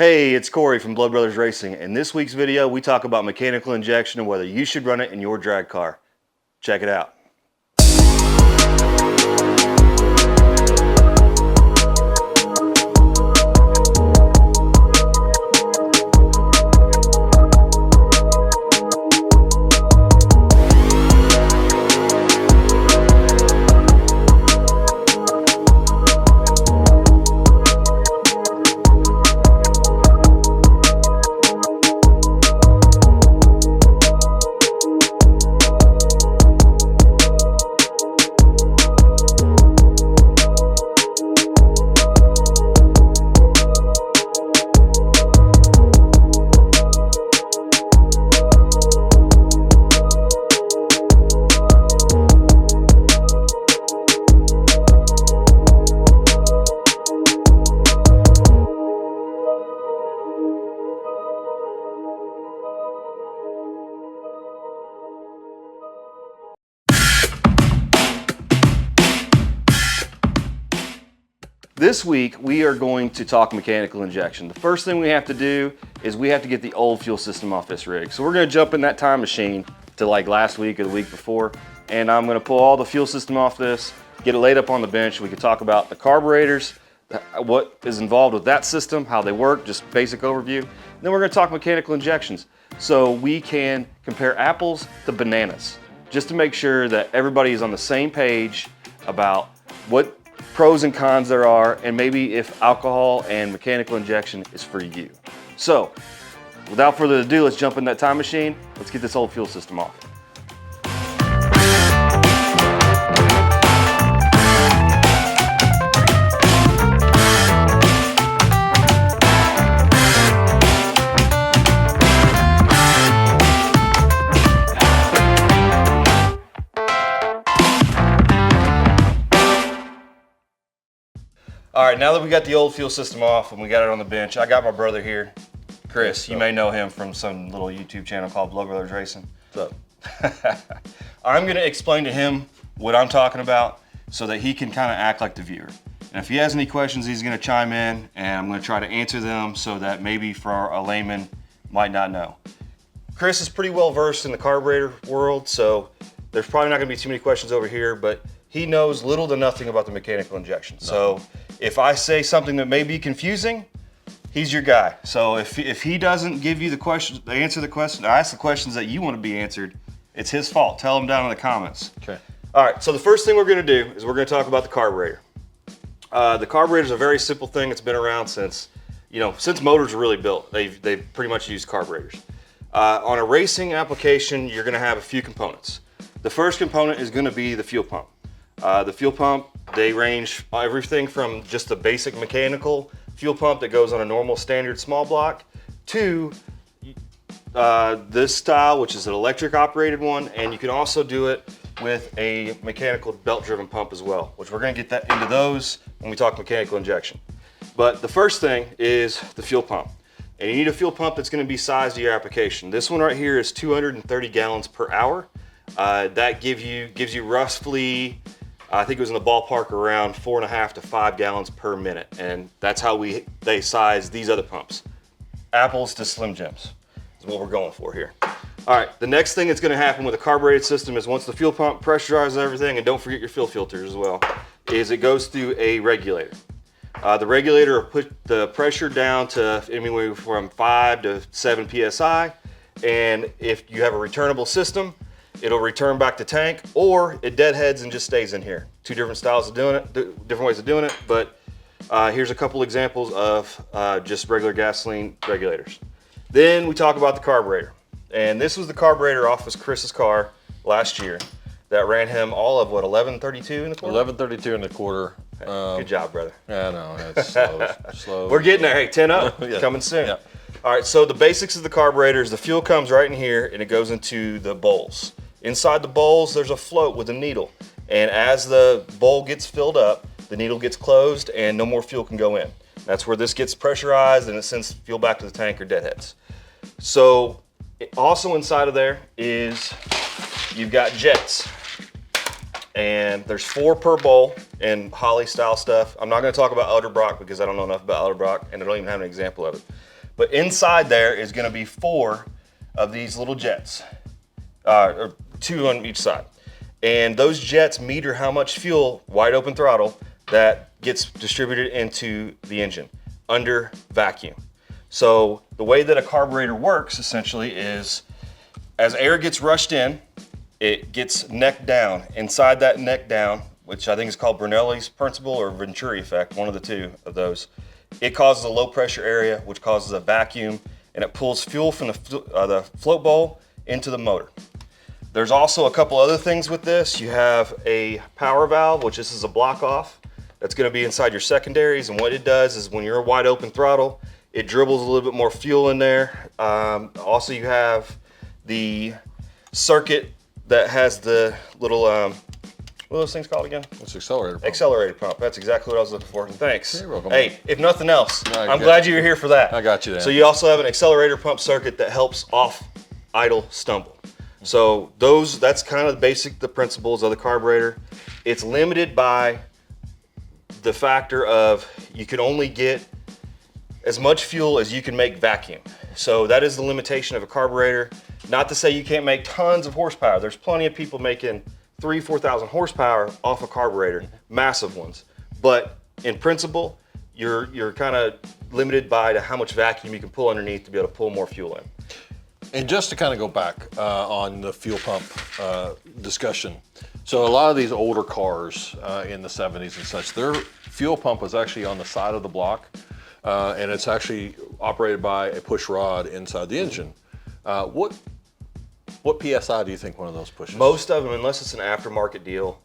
Hey, it's Corey from Blood Brothers Racing. In this week's video, we talk about mechanical injection and whether you should run it in your drag car. Check it out. This week, we are going to talk mechanical injection. The first thing we have to do is we have to get the old fuel system off this rig. So we're gonna jump in that time machine to like last week or the week before, and I'm gonna pull all the fuel system off this, get it laid up on the bench. We can talk about the carburetors, what is involved with that system, how they work, just basic overview. And then we're gonna talk mechanical injections so we can compare apples to bananas, just to make sure that everybody is on the same page about what pros and cons there are, and maybe if alcohol and mechanical injection is for you. So, without further ado, let's jump in that time machine. Let's get this old fuel system off. All right, now that we got the old fuel system off and we got it on the bench, I got my brother here, Chris. You may know him from some little YouTube channel called Blood Brothers Racing. What's up? I'm gonna explain to him what I'm talking about so that he can kind of act like the viewer. And if he has any questions, he's gonna chime in and I'm gonna try to answer them so that maybe for a layman might not know. Chris is pretty well versed in the carburetor world, so there's probably not gonna be too many questions over here, but he knows little to nothing about the mechanical injection. So if I say something that may be confusing, he's your guy. So if he doesn't give you the questions, answer the question, or ask the questions that you want to be answered, it's his fault. Tell him down in the comments. Okay. All right, so the first thing we're gonna do is we're gonna talk about the carburetor. The carburetor is a very simple thing. It's been around since motors were really built. They've pretty much used carburetors. On a racing application, you're gonna have a few components. The first component is gonna be the fuel pump. The fuel pump, they range everything from just a basic mechanical fuel pump that goes on a normal standard small block to this style, which is an electric operated one, and you can also do it with a mechanical belt driven pump as well, which we're gonna get into those when we talk mechanical injection. But the first thing is the fuel pump. And you need a fuel pump that's gonna be sized to your application. This one right here is 230 gallons per hour. That gives you roughly, I think it was in the ballpark around 4.5 to 5 gallons per minute. And that's how they size these other pumps. Apples to Slim Jims is what we're going for here. All right, the next thing that's gonna happen with a carbureted system is once the fuel pump pressurizes everything, and don't forget your fuel filters as well, is it goes through a regulator. The regulator will put the pressure down to anywhere from 5 to 7 PSI. And if you have a returnable system, it'll return back to tank, or it deadheads and just stays in here. Two different styles of doing it, different ways of doing it, but here's a couple examples of just regular gasoline regulators. Then we talk about the carburetor. And this was the carburetor off of Chris's car last year that ran him all of what, 1132 in the quarter? 1132 in the quarter. Good job, brother. Yeah, no, it's slow. We're getting there. Hey, 10 up, Yeah. Coming soon. Yeah. All right, so the basics of the carburetor is the fuel comes right in here and it goes into the bowls. Inside the bowls, there's a float with a needle. And as the bowl gets filled up, the needle gets closed and no more fuel can go in. That's where this gets pressurized and it sends fuel back to the tank or deadheads. So also inside of there is, you've got jets. and there's 4 per bowl in Holly style stuff. I'm not going to talk about Elderbrock because I don't know enough about Elderbrock, and I don't even have an example of it. But inside there is going to be 4 of these little jets, or 2 on each side. And those jets meter how much fuel, wide open throttle, that gets distributed into the engine under vacuum. So the way that a carburetor works essentially is as air gets rushed in, it gets neck down. Inside that neck down, which I think is called Brunelli's principle or Venturi effect, one of the 2 of those, it causes a low pressure area, which causes a vacuum, and it pulls fuel from the float bowl into the motor. There's also a couple other things with this. You have a power valve, which this is a block off. That's going to be inside your secondaries, and what it does is when you're wide open throttle, it dribbles a little bit more fuel in there. Also, you have the circuit that has the little, what are those things called again? It's accelerator pump. Accelerator pump. That's exactly what I was looking for. Thanks. You're welcome. Hey, if nothing else, No, I'm glad you were here for that. I got you there. So you also have an accelerator pump circuit that helps off idle stumble. So that's kind of the principles of the carburetor. It's limited by the factor of you can only get as much fuel as you can make vacuum. So that is the limitation of a carburetor. Not to say you can't make tons of horsepower. There's plenty of people making 3,000-4,000 horsepower off a carburetor, massive ones. But in principle, you're kind of limited by to how much vacuum you can pull underneath to be able to pull more fuel in. And just to kind of go back on the fuel pump discussion. So a lot of these older cars in the 70s and such, their fuel pump was actually on the side of the block, and it's actually operated by a push rod inside the engine. What PSI do you think one of those pushes? Most of them, unless it's an aftermarket deal,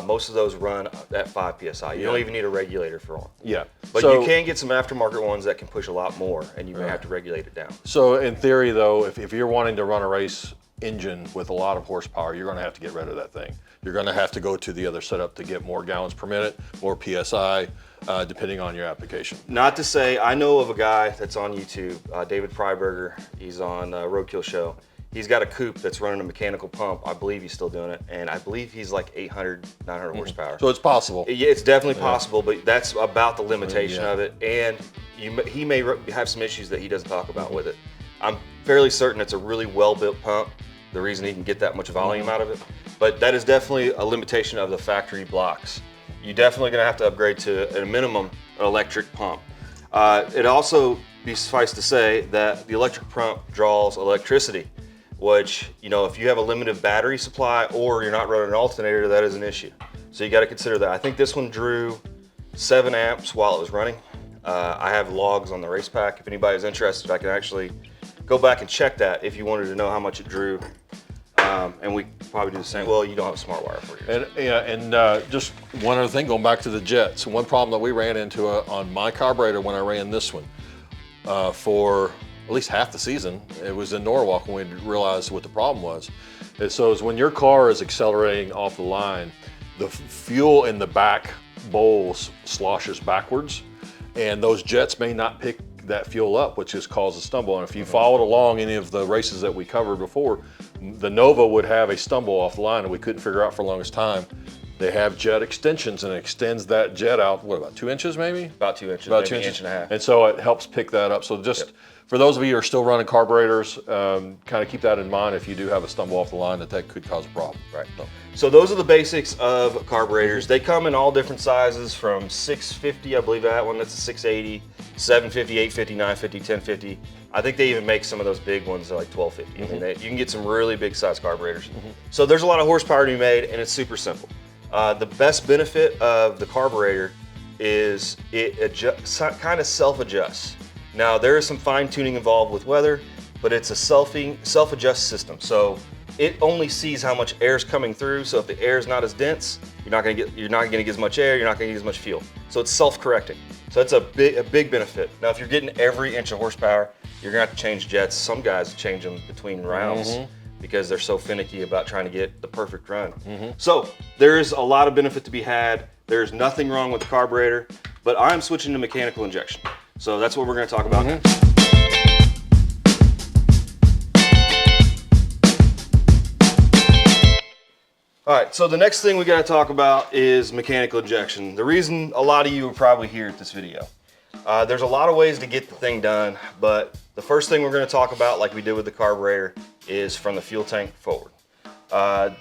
most of those run at 5 PSI. You don't even need a regulator for one. Yeah. But you can get some aftermarket ones that can push a lot more, and you may have to regulate it down. So in theory though, if you're wanting to run a race engine with a lot of horsepower, you're gonna have to get rid of that thing. You're gonna have to go to the other setup to get more gallons per minute, more PSI, depending on your application. Not to say, I know of a guy that's on YouTube, David Freiberger. He's on Roadkill Show. He's got a coupe that's running a mechanical pump. I believe he's still doing it, and I believe he's like 800, 900 horsepower. So it's possible. Yeah, it's definitely possible, but that's about the limitation of it. And he may have some issues that he doesn't talk about with it. I'm fairly certain it's a really well-built pump, the reason he can get that much volume out of it. But that is definitely a limitation of the factory blocks. You're definitely gonna have to upgrade to, at a minimum, an electric pump. It also be suffice to say that the electric pump draws electricity, which, if you have a limited battery supply or you're not running an alternator, that is an issue. So you got to consider that. I think this one drew 7 amps while it was running. I have logs on the race pack. If anybody's interested, I can actually go back and check that if you wanted to know how much it drew. And we probably do the same. Well, you don't have a smart wire for yours. And just one other thing, going back to the jets. One problem that we ran into on my carburetor when I ran this one for at least half the season, it was in Norwalk when we realized what the problem was. And so when your car is accelerating off the line, the fuel in the back bowls sloshes backwards, and those jets may not pick that fuel up, which just causes stumble. And if you followed along any of the races that we covered before, the Nova would have a stumble off the line, and we couldn't figure out for the longest time. They have jet extensions, and it extends that jet out, what, about 2 inches maybe? About 2 inches, About maybe 2 an inches. inch and a half. And so it helps pick that up. So just for those of you who are still running carburetors, kind of keep that in mind. If you do have a stumble off the line, that could cause a problem. Right. So those are the basics of carburetors. They come in all different sizes from 650, I believe that one, that's a 680, 750, 850, 950, 1050. I think they even make some of those big ones like 1250. I mean, you can get some really big size carburetors. So there's a lot of horsepower to be made, and it's super simple. The best benefit of the carburetor is it kind of self-adjusts. Now there is some fine tuning involved with weather, but it's a self-adjust system. So it only sees how much air is coming through. So if the air is not as dense, you're not going to get as much air. You're not going to get as much fuel. So it's self-correcting. So that's a big benefit. Now, if you're getting every inch of horsepower, you're going to have to change jets. Some guys change them between rounds because they're so finicky about trying to get the perfect run. So there's a lot of benefit to be had. There's nothing wrong with the carburetor, but I'm switching to mechanical injection. So that's what we're going to talk about next. All right, so the next thing we gotta talk about is mechanical injection. The reason a lot of you are probably here at this video. There's a lot of ways to get the thing done, but the first thing we're gonna talk about, like we did with the carburetor, is from the fuel tank forward. The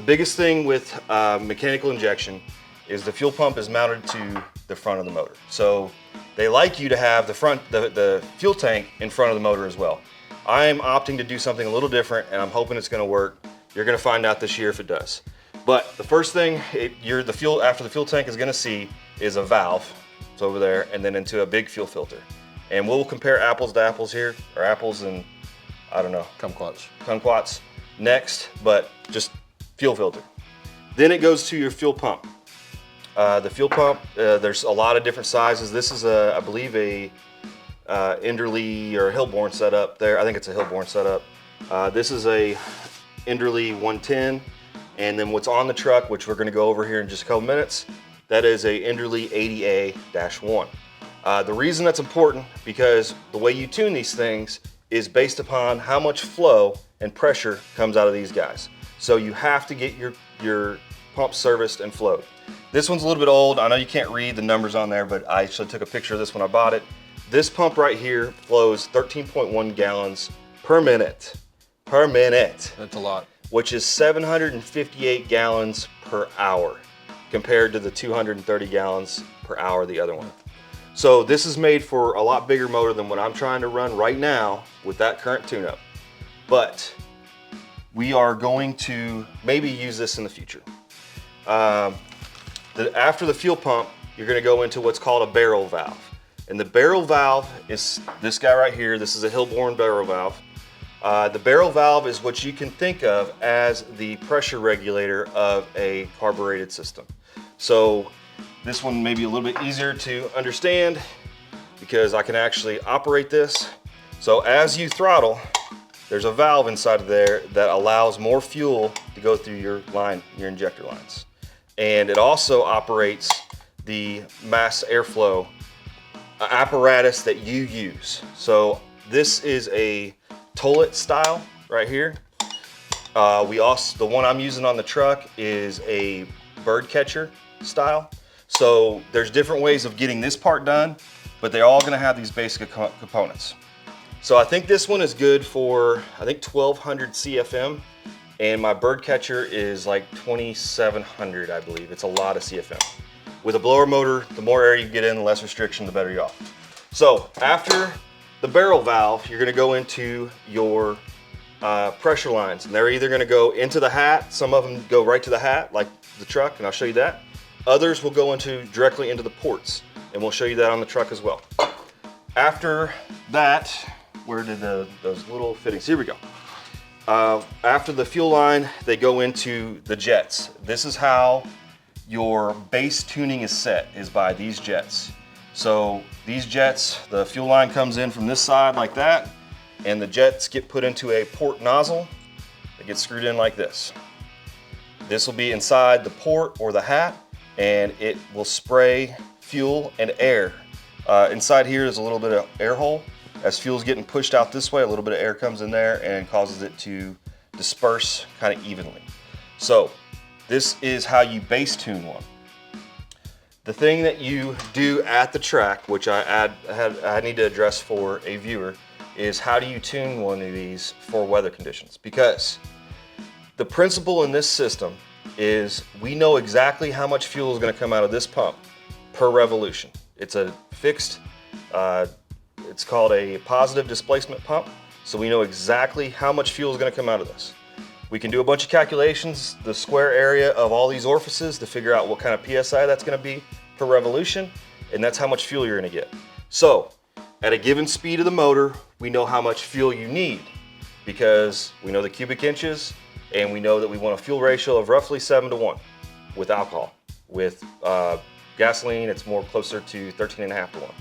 biggest thing with mechanical injection is the fuel pump is mounted to the front of the motor. So they like you to have the fuel tank in front of the motor as well. I'm opting to do something a little different, and I'm hoping it's gonna work. You're gonna find out this year if it does. But the first thing after the fuel tank is gonna see is a valve. It's over there, and then into a big fuel filter. And we'll compare apples to apples here, or apples and, I don't know. Kumquats next, but just fuel filter. Then it goes to your fuel pump. The fuel pump, there's a lot of different sizes. This is I believe a Enderle or Hillborn setup there. I think it's a Hillborn setup. This is a Enderle 110, and then what's on the truck, which we're gonna go over here in just a couple minutes, that is a Enderle 80A-1. The reason that's important, because the way you tune these things is based upon how much flow and pressure comes out of these guys. So you have to get your pump serviced and flowed. This one's a little bit old. I know you can't read the numbers on there, but I actually took a picture of this when I bought it. This pump right here flows 13.1 gallons per minute. Per minute. That's a lot. Which is 758 gallons per hour compared to the 230 gallons per hour the other one. So this is made for a lot bigger motor than what I'm trying to run right now with that current tune-up. But we are going to maybe use this in the future. After the fuel pump, you're gonna go into what's called a barrel valve. And the barrel valve is this guy right here. This is a Hillborn barrel valve. The barrel valve is what you can think of as the pressure regulator of a carbureted system. So this one may be a little bit easier to understand because I can actually operate this. So as you throttle, there's a valve inside of there that allows more fuel to go through your injector lines. And it also operates the mass airflow apparatus that you use. So this is a Toilet style right here. The one I'm using on the truck is a bird catcher style. So there's different ways of getting this part done, but they're all gonna have these basic components. So I think this one is good for, I think 1200 CFM, and my bird catcher is like 2700, I believe. It's a lot of CFM. With a blower motor, the more air you get in, the less restriction, the better you're off. So after the barrel valve, you're gonna go into your pressure lines, and they're either gonna go into the hat. Some of them go right to the hat, like the truck, and I'll show you that. Others will go directly into the ports, and we'll show you that on the truck as well. After that, where did those little fittings, here we go. After the fuel line, they go into the jets. This is how your base tuning is set, is by these jets. So these jets, the fuel line comes in from this side like that, and the jets get put into a port nozzle that gets screwed in like this. This will be inside the port or the hat, and it will spray fuel and air. Inside here is a little bit of air hole. As fuel's getting pushed out this way, a little bit of air comes in there and causes it to disperse kind of evenly. So this is how you base tune one. The thing that you do at the track, which I need to address for a viewer, is how do you tune one of these for weather conditions? Because the principle in this system is we know exactly how much fuel is going to come out of this pump per revolution. It's a fixed, it's called a positive displacement pump, so we know exactly how much fuel is going to come out of this. We can do a bunch of calculations, the square area of all these orifices, to figure out what kind of PSI that's going to be per revolution, and that's how much fuel you're going to get. So at a given speed of the motor, we know how much fuel you need because we know the cubic inches, and we know that we want a fuel ratio of roughly 7:1 with alcohol. With gasoline, it's more closer to 13.5:1.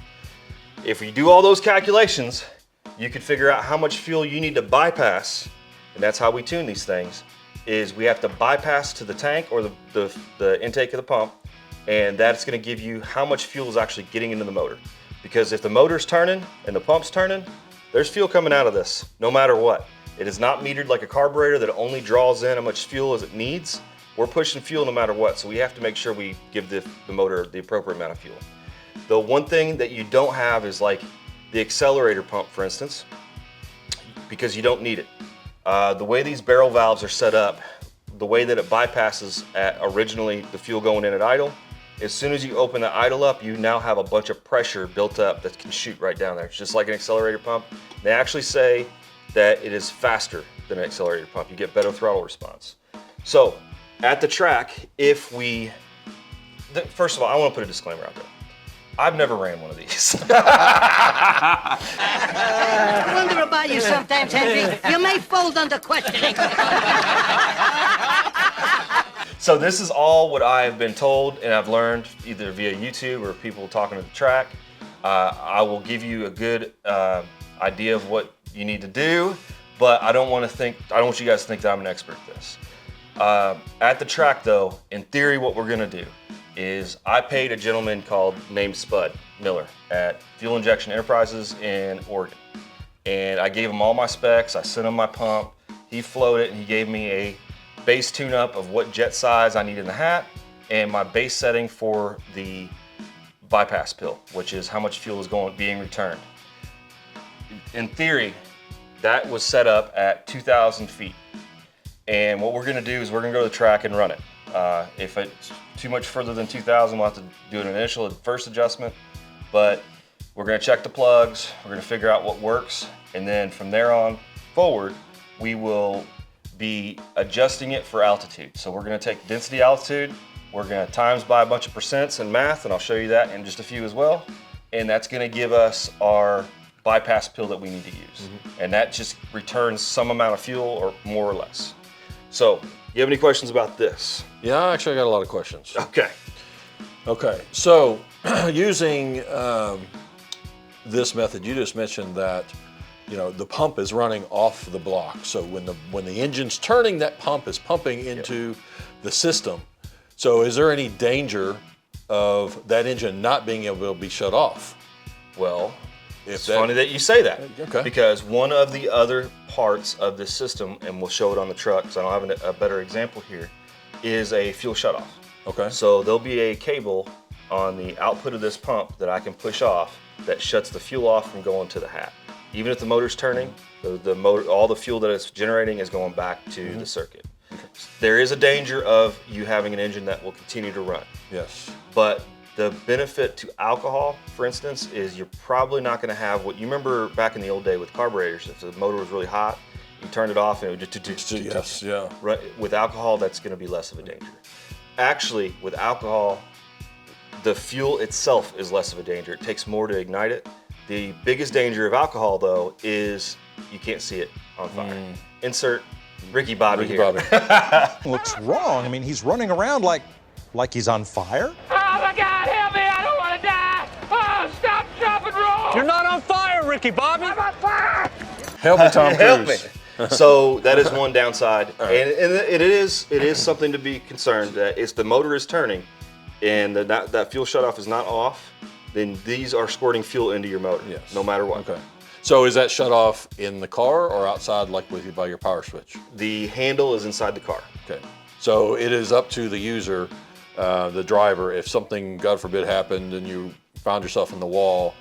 If you do all those calculations, you could figure out how much fuel you need to bypass, and that's how we tune these things, is we have to bypass to the tank or the intake of the pump, and that's gonna give you how much fuel is actually getting into the motor. Because if the motor's turning and the pump's turning, there's fuel coming out of this, no matter what. It is not metered like a carburetor that only draws in how much fuel as it needs. we're pushing fuel no matter what, so we have to make sure we give the motor the appropriate amount of fuel. The one thing that you don't have is like the accelerator pump, for instance, because you don't need it. The way these barrel valves are set up, the way that it bypasses at originally the fuel going in at idle, as soon as you open the idle up, you now have a bunch of pressure built up that can shoot right down there. It's just like an accelerator pump. They actually say that it is faster than an accelerator pump. You get better throttle response. So at the track, if we, first of all, I want to put a disclaimer out there. I've never ran one of these. I wonder about you sometimes, Henry. You may fold under questioning. So this is all what I have been told and I've learned either via YouTube or people talking to the track. I will give you a good idea of what you need to do, but I don't want you guys to think that I'm an expert at this. At the track though, in theory, what we're gonna do is I paid a gentleman named Spud Miller at Fuel Injection Enterprises in Oregon. And I gave him all my specs, I sent him my pump, he flowed it, and he gave me a base tune-up of what jet size I need in the hat, and my base setting for the bypass pill, which is how much fuel is being returned. In theory, that was set up at 2,000 feet. And what we're gonna do is we're gonna go to the track and run it. If it's too much further than 2,000, we'll have to do an initial first adjustment, but we're gonna check the plugs, we're gonna figure out what works, and then from there on forward, we will be adjusting it for altitude. So we're gonna take density altitude, we're gonna times by a bunch of percents in math, and I'll show you that in just a few as well, and that's gonna give us our bypass pill that we need to use. And that just returns some amount of fuel or more or less. So, you have any questions about this? Yeah, actually, I got a lot of questions. Okay. Okay, so using this method, you just mentioned that the pump is running off the block. So when the engine's turning, that pump is pumping into the system. So is there any danger of that engine not being able to be shut off? Well, it's funny that you say that. Okay. Because one of the other parts of this system, and we'll show it on the truck because I don't have a better example here, is a fuel shutoff. Okay. So there'll be a cable on the output of this pump that I can push off that shuts the fuel off from going to the hat. Even if the motor's turning, the motor, all the fuel that it's generating is going back to the circuit. Okay. There is a danger of you having an engine that will continue to run. Yes. But the benefit to alcohol, for instance, is you're probably not going to have what you remember back in the old day with carburetors. If the motor was really hot, you turned it off and it would just Right. With alcohol, that's going to be less of a danger. Actually, with alcohol, the fuel itself is less of a danger. It takes more to ignite it. The biggest danger of alcohol, though, is you can't see it on fire. Insert Ricky Bobby here. Looks wrong. I mean, he's running around like he's on fire. Oh my God, help me, I don't want to die. Oh, stop, drop, and roll. You're not on fire, Ricky Bobby. I'm on fire. Help me, Tom Cruise. Help me. So that is one downside. Right. And it is something to be concerned that if the motor is turning and that fuel shutoff is not off, then these are squirting fuel into your motor, no matter what. Okay. So is that shut off in the car or outside, like by your power switch? The handle is inside the car. Okay. So it is up to the user, the driver, if something, God forbid, happened and you found yourself in the wall,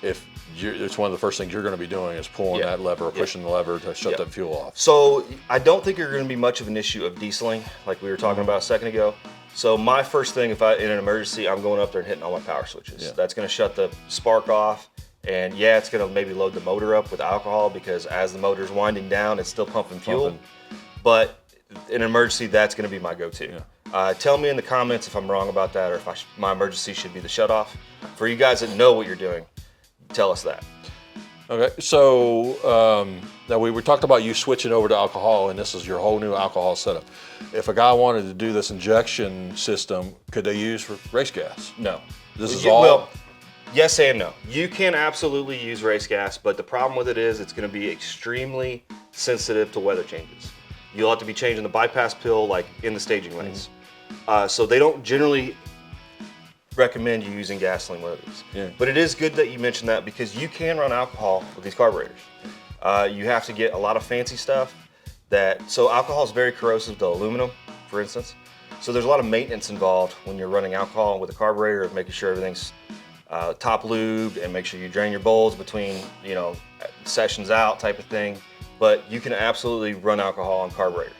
it's one of the first things you're going to be doing is pulling that lever or pushing the lever to shut that fuel off. So I don't think you're going to be much of an issue of dieseling like we were talking about a second ago. So my first thing, if in an emergency, I'm going up there and hitting all my power switches. Yeah. That's going to shut the spark off. And it's going to maybe load the motor up with alcohol because as the motor's winding down, it's still pumping fuel. But in an emergency, that's going to be my go-to. Yeah. Tell me in the comments if I'm wrong about that or if my emergency should be the shutoff. For you guys that know what you're doing, tell us that. Okay, so now we talked about you switching over to alcohol, and this is your whole new alcohol setup. If a guy wanted to do this injection system, could they use race gas? No. This is all? Well, yes and no. You can absolutely use race gas, but the problem with it is it's going to be extremely sensitive to weather changes. You'll have to be changing the bypass pill like in the staging lanes. So they don't generally recommend you using gasoline with these. Yeah. But it is good that you mentioned that because you can run alcohol with these carburetors. You have to get a lot of fancy stuff so alcohol is very corrosive to aluminum, for instance. So there's a lot of maintenance involved when you're running alcohol with a carburetor, of making sure everything's top lubed and make sure you drain your bowls between, you know, sessions out type of thing. But you can absolutely run alcohol on carburetor.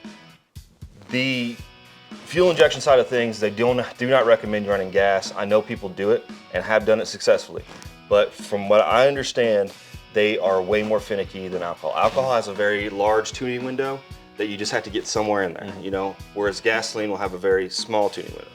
The fuel injection side of things, they do not recommend you running gas. I know people do it and have done it successfully. But from what I understand, they are way more finicky than alcohol. Alcohol has a very large tuning window that you just have to get somewhere in there, you know, whereas gasoline will have a very small tuning window.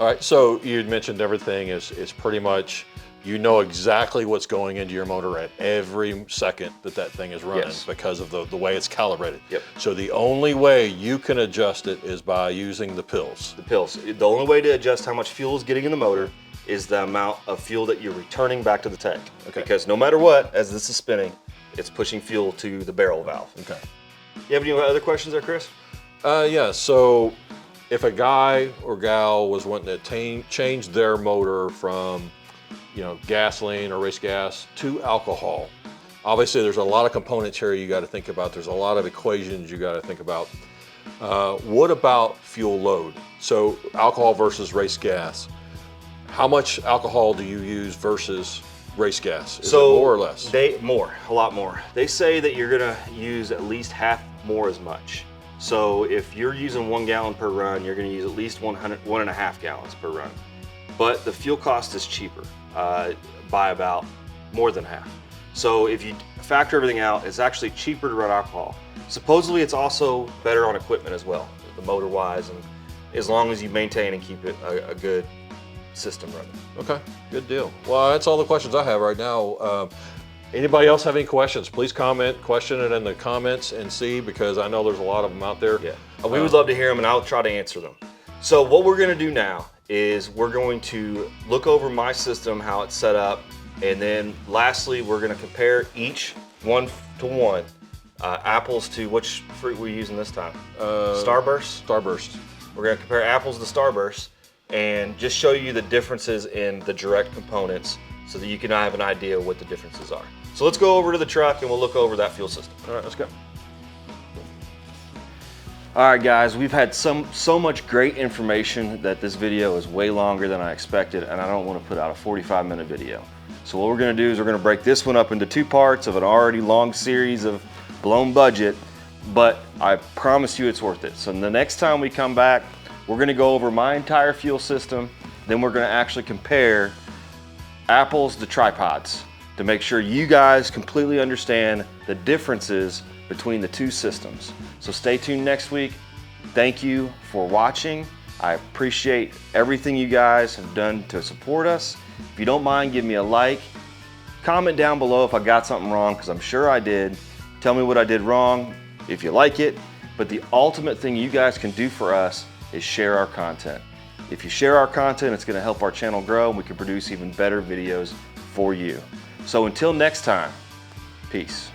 All right, so you mentioned everything is pretty much, you know exactly what's going into your motor at every second that thing is running, Yes. because of the way it's calibrated. Yep. So the only way you can adjust it is by using the pills. The pills. The only way to adjust how much fuel is getting in the motor is the amount of fuel that you're returning back to the tank. Okay. Because no matter what, as this is spinning, it's pushing fuel to the barrel valve. Okay. You have any other questions there, Chris? Yeah, so if a guy or gal was wanting to change their motor from, you know, gasoline or race gas to alcohol, obviously there's a lot of components here you got to think about. There's a lot of equations you got to think about. What about fuel load? So alcohol versus race gas. How much alcohol do you use versus race gas? Is it more or less? A lot more. They say that you're gonna use at least half more as much. So if you're using 1 gallon per run, you're gonna use at least 1.5 gallons per run. But the fuel cost is cheaper by about more than half. So if you factor everything out, it's actually cheaper to run alcohol. Supposedly it's also better on equipment as well, the motor wise, and as long as you maintain and keep it a good system running. Okay, good deal. Well, that's all the questions I have right now. Anybody else have any questions? Please question it in the comments and see, because I know there's a lot of them out there. Yeah, we would love to hear them, and I'll try to answer them. So what we're gonna do now is we're going to look over my system, how it's set up, and then lastly, we're gonna compare each one-to-one, apples to, which fruit we're using this time? Starburst? Starburst. We're gonna compare apples to Starburst and just show you the differences in the direct components so that you can have an idea of what the differences are. So let's go over to the truck and we'll look over that fuel system. All right, let's go. All right, guys, we've had so much great information that this video is way longer than I expected, and I don't want to put out a 45-minute video. So what we're gonna do is we're gonna break this one up into 2 parts of an already long series of blown budget, but I promise you it's worth it. So the next time we come back, we're gonna go over my entire fuel system, then we're gonna actually compare apples to tripods to make sure you guys completely understand the differences between the 2 systems. So stay tuned next week. Thank you for watching. I appreciate everything you guys have done to support us. If you don't mind, give me a like. Comment down below if I got something wrong, because I'm sure I did. Tell me what I did wrong, if you like it. But the ultimate thing you guys can do for us is share our content. If you share our content, it's gonna help our channel grow and we can produce even better videos for you. So until next time, peace.